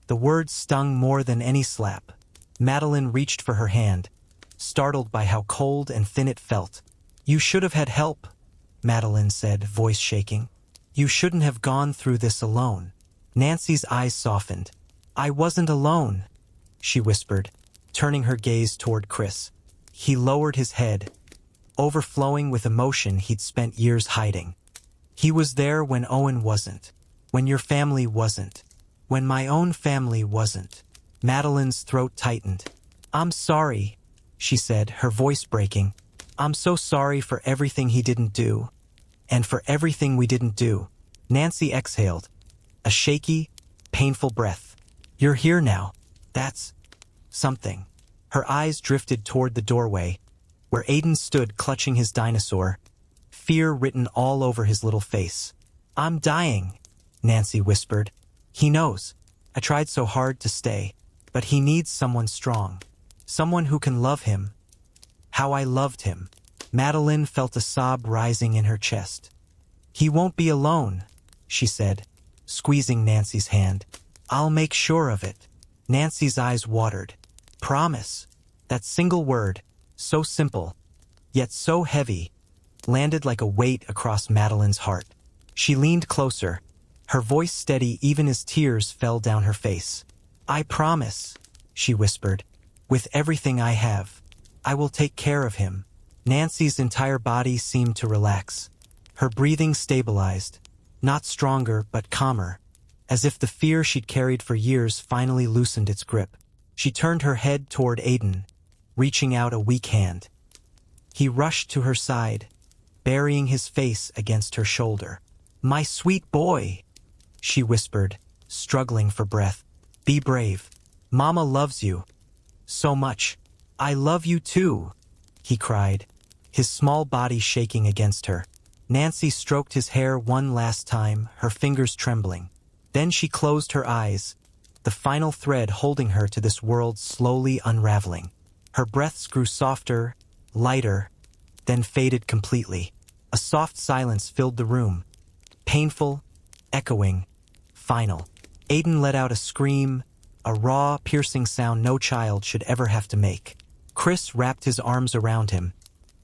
The words stung more than any slap. Madeline reached for her hand, startled by how cold and thin it felt. "You should have had help," Madeline said, voice shaking. "You shouldn't have gone through this alone." Nancy's eyes softened. "I wasn't alone," she whispered, turning her gaze toward Chris. He lowered his head, overflowing with emotion he'd spent years hiding. "He was there when Owen wasn't, when your family wasn't, when my own family wasn't." Madeline's throat tightened. "I'm sorry," she said, her voice breaking. "I'm so sorry for everything he didn't do, and for everything we didn't do." Nancy exhaled, a shaky, painful breath. "You're here now. That's something." Her eyes drifted toward the doorway, where Aiden stood clutching his dinosaur, fear written all over his little face. "I'm dying," Nancy whispered. "He knows. I tried so hard to stay, but he needs someone strong, someone who can love him. How I loved him." Madeline felt a sob rising in her chest. "He won't be alone," she said, squeezing Nancy's hand. "I'll make sure of it." Nancy's eyes watered. "Promise." That single word, so simple, yet so heavy, landed like a weight across Madeline's heart. She leaned closer, her voice steady even as tears fell down her face. "I promise," she whispered, "with everything I have. I will take care of him." Nancy's entire body seemed to relax. Her breathing stabilized, not stronger but calmer, as if the fear she'd carried for years finally loosened its grip. She turned her head toward Aiden, reaching out a weak hand. He rushed to her side, burying his face against her shoulder. "My sweet boy," she whispered, struggling for breath. "Be brave. Mama loves you so much." "I love you too," he cried, his small body shaking against her. Nancy stroked his hair one last time, her fingers trembling. Then she closed her eyes, the final thread holding her to this world slowly unraveling. Her breaths grew softer, lighter, then faded completely. A soft silence filled the room, painful, echoing, final. Aiden let out a scream, a raw, piercing sound no child should ever have to make. Chris wrapped his arms around him,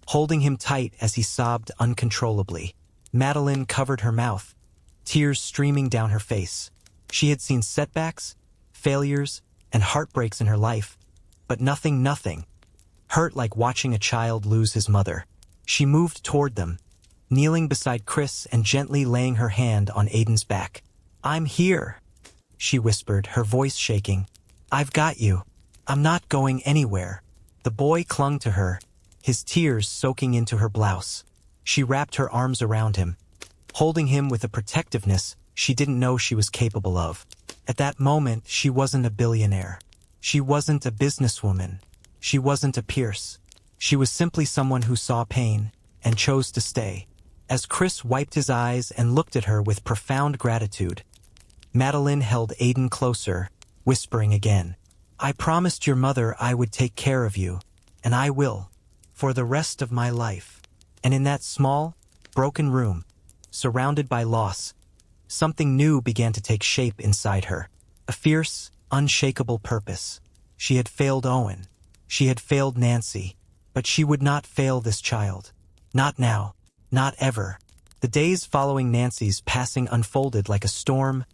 holding him tight as he sobbed uncontrollably. Madeline covered her mouth, tears streaming down her face. She had seen setbacks, failures, and heartbreaks in her life, but nothing hurt like watching a child lose his mother. She moved toward them, kneeling beside Chris and gently laying her hand on Aiden's back. "I'm here," she whispered, her voice shaking. "I've got you. I'm not going anywhere." The boy clung to her, his tears soaking into her blouse. She wrapped her arms around him, holding him with a protectiveness she didn't know she was capable of. At that moment, she wasn't a billionaire. She wasn't a businesswoman. She wasn't a Pierce. She was simply someone who saw pain and chose to stay. As Chris wiped his eyes and looked at her with profound gratitude, Madeline held Aiden closer, whispering again, "I promised your mother I would take care of you, and I will, for the rest of my life." And in that small, broken room, surrounded by loss, something new began to take shape inside her. A fierce, unshakable purpose. She had failed Owen. She had failed Nancy. But she would not fail this child. Not now. Not ever. The days following Nancy's passing unfolded like a storm,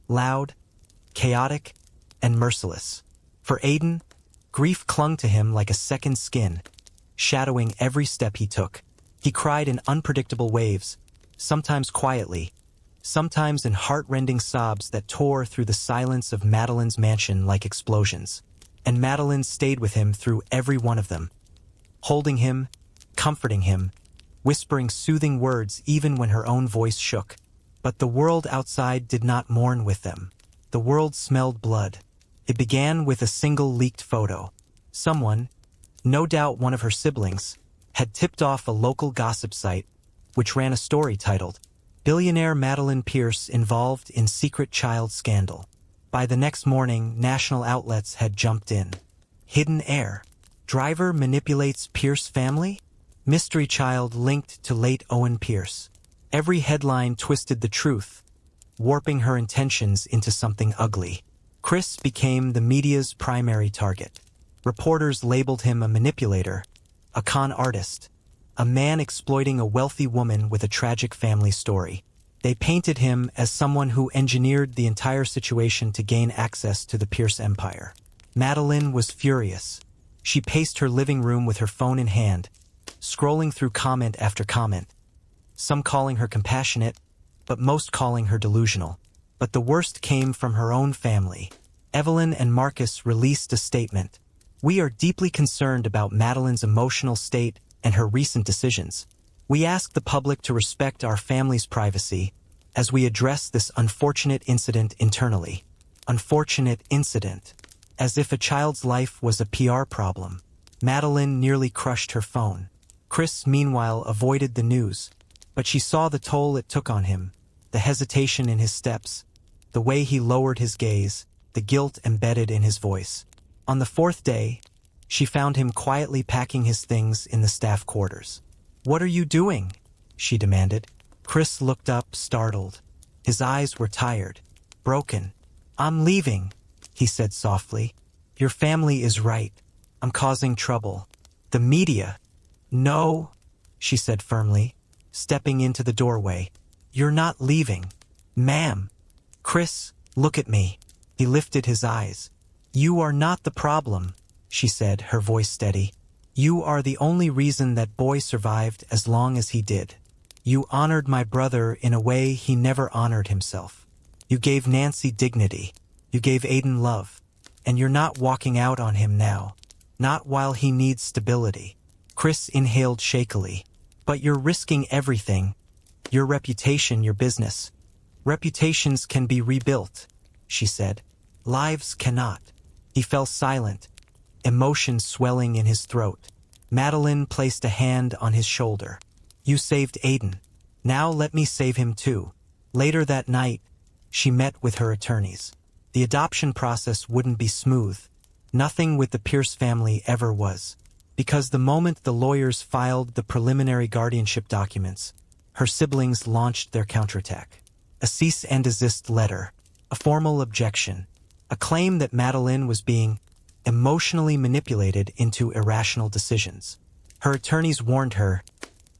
loud, chaotic, and merciless. For Aiden, grief clung to him like a second skin, shadowing every step he took. He cried in unpredictable waves, sometimes quietly, sometimes in heart-rending sobs that tore through the silence of Madeline's mansion like explosions. And Madeline stayed with him through every one of them, holding him, comforting him, whispering soothing words even when her own voice shook. But the world outside did not mourn with them. The world smelled blood. It began with a single leaked photo. Someone, no doubt one of her siblings, had tipped off a local gossip site, which ran a story titled, "Billionaire Madeline Pierce Involved in Secret Child Scandal." By the next morning, national outlets had jumped in. Hidden heir. Driver manipulates Pierce family? Mystery child linked to late Owen Pierce. Every headline twisted the truth, warping her intentions into something ugly. Chris became the media's primary target. Reporters labeled him a manipulator, a con artist, a man exploiting a wealthy woman with a tragic family story. They painted him as someone who engineered the entire situation to gain access to the Pierce empire. Madeline was furious. She paced her living room with her phone in hand, scrolling through comment after comment, some calling her compassionate, but most calling her delusional. But the worst came from her own family. Evelyn and Marcus released a statement. "We are deeply concerned about Madeline's emotional state and her recent decisions. We ask the public to respect our family's privacy as we address this unfortunate incident internally." Unfortunate incident. As if a child's life was a PR problem. Madeline nearly crushed her phone. Chris, meanwhile, avoided the news, but she saw the toll it took on him, the hesitation in his steps, the way he lowered his gaze, the guilt embedded in his voice. On the fourth day, she found him quietly packing his things in the staff quarters. "What are you doing?" she demanded. Chris looked up, startled. His eyes were tired, broken. "I'm leaving," he said softly. "Your family is right. I'm causing trouble. The media." "No," she said firmly, stepping into the doorway. "You're not leaving, ma'am." "Chris, look at me." He lifted his eyes. "You are not the problem," she said, her voice steady. "You are the only reason that boy survived as long as he did. You honored my brother in a way he never honored himself. You gave Nancy dignity. You gave Aiden love. And you're not walking out on him now. Not while he needs stability." Chris inhaled shakily. "But you're risking everything. Your reputation, your business. Reputations can be rebuilt," she said. "Lives cannot." He fell silent, emotion swelling in his throat. Madeline placed a hand on his shoulder. "You saved Aiden. Now let me save him too." Later that night, she met with her attorneys. The adoption process wouldn't be smooth. Nothing with the Pierce family ever was. Because the moment the lawyers filed the preliminary guardianship documents, her siblings launched their counterattack. A cease and desist letter, a formal objection, a claim that Madeline was being emotionally manipulated into irrational decisions. Her attorneys warned her,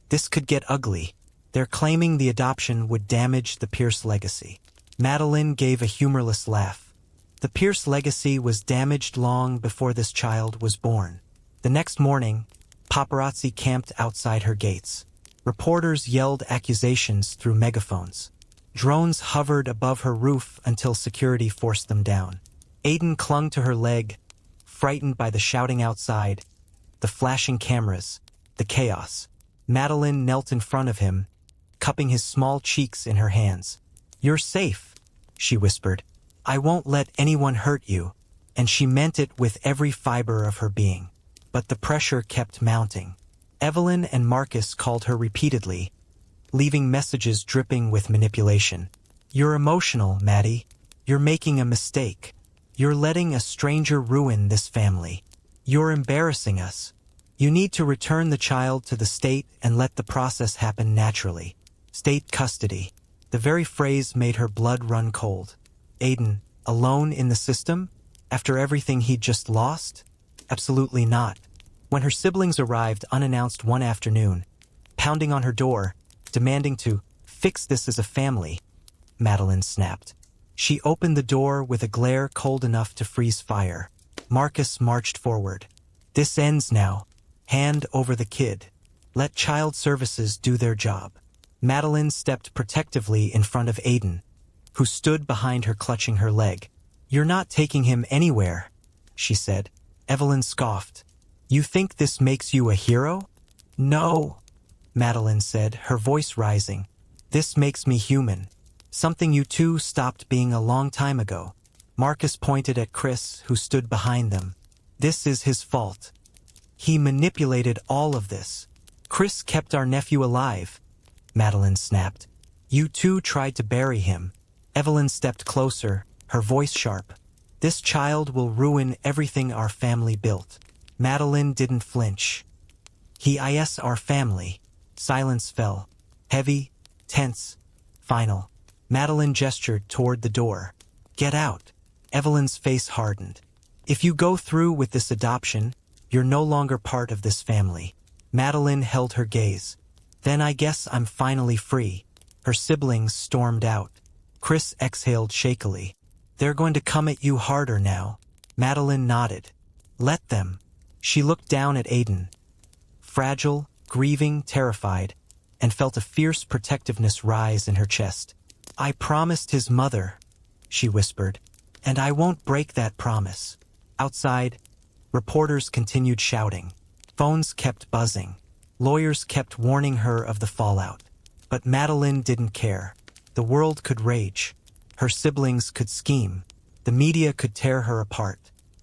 this could get ugly. They're claiming the adoption would damage the Pierce legacy. Madeline gave a humorless laugh. The Pierce legacy was damaged long before this child was born. The next morning, paparazzi camped outside her gates. Reporters yelled accusations through megaphones. Drones hovered above her roof until security forced them down. Aiden clung to her leg, frightened by the shouting outside, the flashing cameras, the chaos. Madeline knelt in front of him, cupping his small cheeks in her hands. "You're safe," she whispered. "I won't let anyone hurt you." And she meant it with every fiber of her being. But the pressure kept mounting. Evelyn and Marcus called her repeatedly, leaving messages dripping with manipulation. "You're emotional, Maddie. You're making a mistake. You're letting a stranger ruin this family. You're embarrassing us. You need to return the child to the state and let the process happen naturally." State custody. The very phrase made her blood run cold. Aiden, alone in the system? After everything he'd just lost? Absolutely not. When her siblings arrived unannounced one afternoon, pounding on her door, demanding to fix this as a family, Madeline snapped. She opened the door with a glare cold enough to freeze fire. Marcus marched forward. "This ends now. Hand over the kid. Let child services do their job." Madeline stepped protectively in front of Aiden, who stood behind her clutching her leg. "You're not taking him anywhere," she said. Evelyn scoffed. "You think this makes you a hero?" "No," Madeline said, her voice rising. "This makes me human. Something you two stopped being a long time ago." Marcus pointed at Chris, who stood behind them. "This is his fault. He manipulated all of this. Chris kept our nephew alive," Madeline snapped. "You two tried to bury him." Evelyn stepped closer, her voice sharp. "This child will ruin everything our family built." Madeline didn't flinch. "He is our family." Silence fell. Heavy, tense, final. Madeline gestured toward the door. "Get out." Evelyn's face hardened. "If you go through with this adoption, you're no longer part of this family." Madeline held her gaze. "Then I guess I'm finally free." Her siblings stormed out. Chris exhaled shakily. "They're going to come at you harder now." Madeline nodded. "Let them." She looked down at Aiden. Fragile, grieving, terrified, and felt a fierce protectiveness rise in her chest. "I promised his mother," she whispered, "and I won't break that promise." Outside, reporters continued shouting. Phones kept buzzing. Lawyers kept warning her of the fallout. But Madeline didn't care. The world could rage. Her siblings could scheme. The media could tear her apart.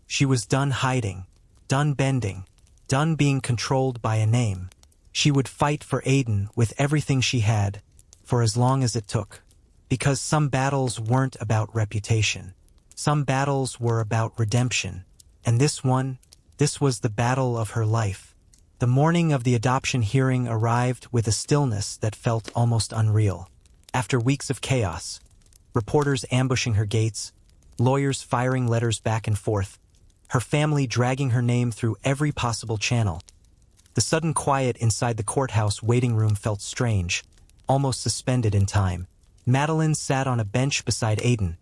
She was done hiding, done bending, done being controlled by a name. She would fight for Aiden with everything she had, for as long as it took. Because some battles weren't about reputation. Some battles were about redemption. And this was the battle of her life. The morning of the adoption hearing arrived with a stillness that felt almost unreal. After weeks of chaos, reporters ambushing her gates, lawyers firing letters back and forth, her family dragging her name through every possible channel, the sudden quiet inside the courthouse waiting room felt strange, almost suspended in time. Madeline sat on a bench beside Aiden,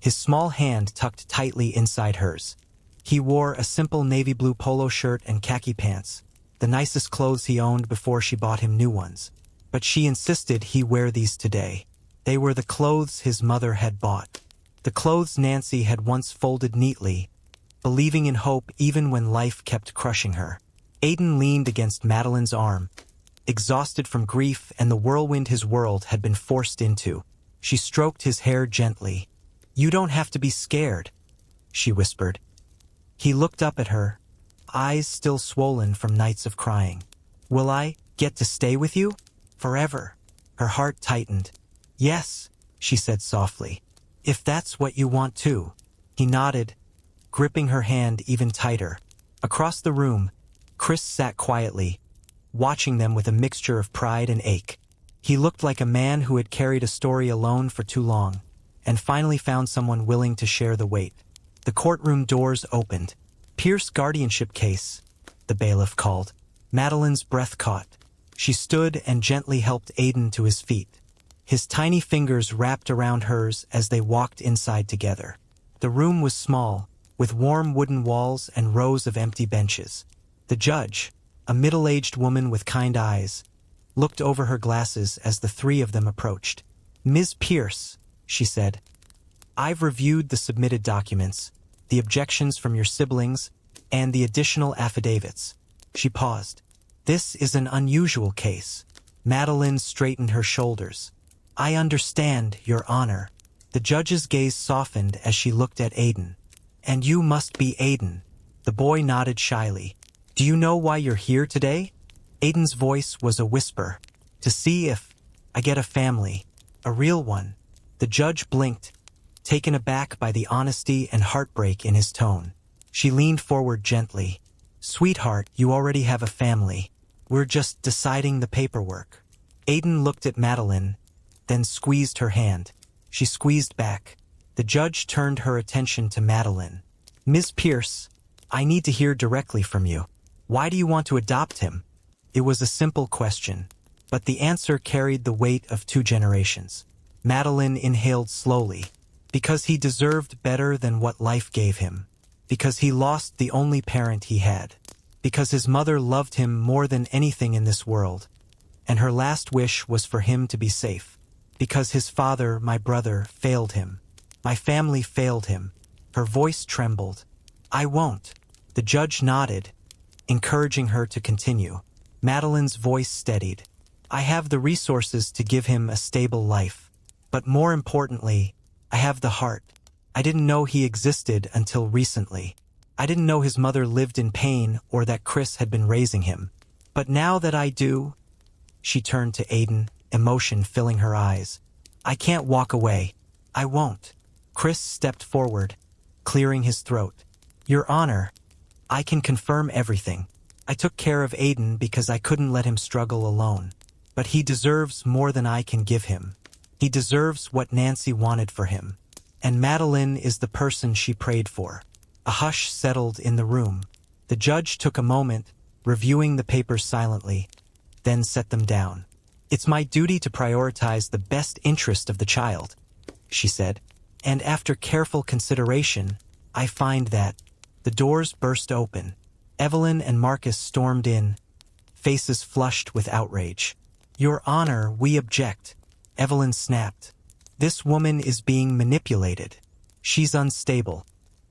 his small hand tucked tightly inside hers. He wore a simple navy blue polo shirt and khaki pants, the nicest clothes he owned before she bought him new ones. But she insisted he wear these today. They were the clothes his mother had bought. The clothes Nancy had once folded neatly, believing in hope even when life kept crushing her. Aiden leaned against Madeline's arm, exhausted from grief and the whirlwind his world had been forced into. She stroked his hair gently. "You don't have to be scared," she whispered. He looked up at her, eyes still swollen from nights of crying. "Will I get to stay with you? Forever?" Her heart tightened. "Yes," she said softly. "If that's what you want too." He nodded, gripping her hand even tighter. Across the room, Chris sat quietly, watching them with a mixture of pride and ache. He looked like a man who had carried a story alone for too long, and finally found someone willing to share the weight. The courtroom doors opened. "Pierce guardianship case," the bailiff called. Madeline's breath caught. She stood and gently helped Aiden to his feet. His tiny fingers wrapped around hers as they walked inside together. The room was small, with warm wooden walls and rows of empty benches. The judge, a middle-aged woman with kind eyes, looked over her glasses as the three of them approached. "Ms. Pierce," she said, "I've reviewed the submitted documents, the objections from your siblings, and the additional affidavits." She paused. "This is an unusual case." Madeline straightened her shoulders. "I understand, Your Honor." The judge's gaze softened as she looked at Aiden. "And you must be Aiden." The boy nodded shyly. "Do you know why you're here today?" Aiden's voice was a whisper. "To see if I get a family, a real one." The judge blinked, taken aback by the honesty and heartbreak in his tone. She leaned forward gently. "Sweetheart, you already have a family. We're just deciding the paperwork." Aiden looked at Madeline, then squeezed her hand. She squeezed back. The judge turned her attention to Madeline. "Ms. Pierce, I need to hear directly from you. Why do you want to adopt him?" It was a simple question, but the answer carried the weight of 2 generations. Madeline inhaled slowly. "Because he deserved better than what life gave him. Because he lost the only parent he had. Because his mother loved him more than anything in this world. and her last wish was for him to be safe. Because his father, my brother, failed him. My family failed him. Her voice trembled. I won't. The judge nodded, encouraging her to continue. Madeline's voice steadied. I have the resources to give him a stable life. But more importantly, I have the heart. I didn't know he existed until recently. I didn't know his mother lived in pain or that Chris had been raising him. But now that I do, she turned to Aiden, emotion filling her eyes. I can't walk away. I won't. Chris stepped forward, clearing his throat. Your Honor, I can confirm everything. I took care of Aiden because I couldn't let him struggle alone. But he deserves more than I can give him. He deserves what Nancy wanted for him. And Madeline is the person she prayed for. A hush settled in the room. The judge took a moment, reviewing the papers silently, then set them down. It's my duty to prioritize the best interest of the child, she said. And after careful consideration, I find that the doors burst open. Evelyn and Marcus stormed in, faces flushed with outrage. Your Honor, we object, Evelyn snapped. This woman is being manipulated. She's unstable.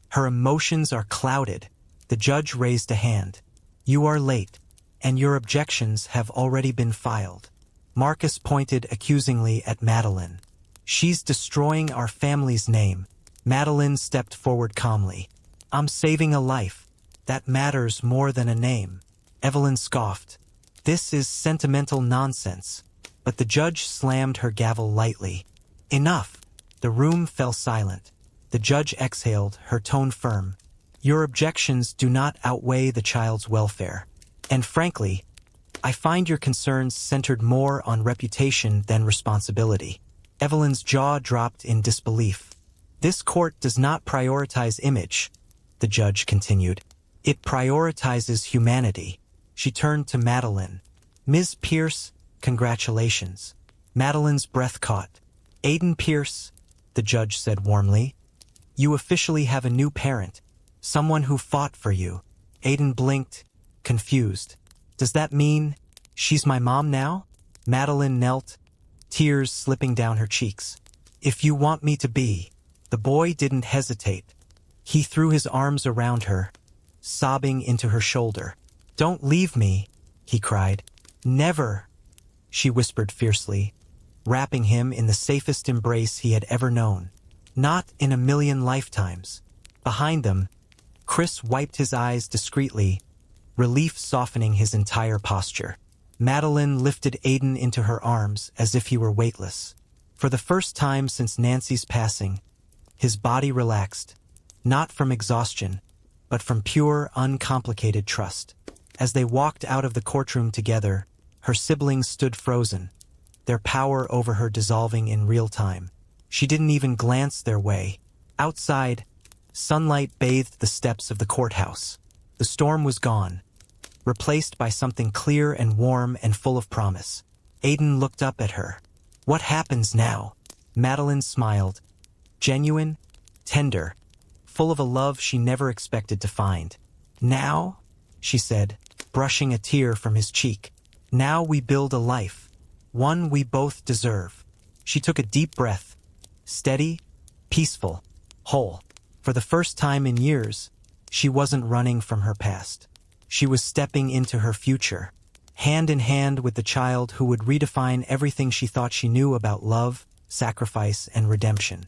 Her emotions are clouded. The judge raised a hand. You are late, and your objections have already been filed. Marcus pointed accusingly at Madeline. She's destroying our family's name. Madeline stepped forward calmly. I'm saving a life. That matters more than a name. Evelyn scoffed. This is sentimental nonsense. But the judge slammed her gavel lightly. Enough. The room fell silent. The judge exhaled, her tone firm. Your objections do not outweigh the child's welfare. And frankly, I find your concerns centered more on reputation than responsibility. Evelyn's jaw dropped in disbelief. This court does not prioritize image, the judge continued. It prioritizes humanity. She turned to Madeline. Ms. Pierce, congratulations. Madeline's breath caught. Aiden Pierce, the judge said warmly. You officially have a new parent, someone who fought for you. Aiden blinked, confused. Does that mean she's my mom now? Madeline knelt, tears slipping down her cheeks. If you want me to be. The boy didn't hesitate. He threw his arms around her, sobbing into her shoulder. Don't leave me, he cried. Never, she whispered fiercely, wrapping him in the safest embrace he had ever known. Not in a million lifetimes. Behind them, Chris wiped his eyes discreetly, relief softening his entire posture. Madeline lifted Aiden into her arms as if he were weightless. For the first time since Nancy's passing, his body relaxed, not from exhaustion, but from pure, uncomplicated trust. As they walked out of the courtroom together, her siblings stood frozen, their power over her dissolving in real time. She didn't even glance their way. Outside, sunlight bathed the steps of the courthouse. The storm was gone, replaced by something clear and warm and full of promise. Aiden looked up at her. What happens now? Madeline smiled, genuine, tender, full of a love she never expected to find. Now, she said, brushing a tear from his cheek, now we build a life, one we both deserve. She took a deep breath, steady, peaceful, whole. For the first time in years, she wasn't running from her past. She was stepping into her future, hand in hand with the child who would redefine everything she thought she knew about love, sacrifice, and redemption.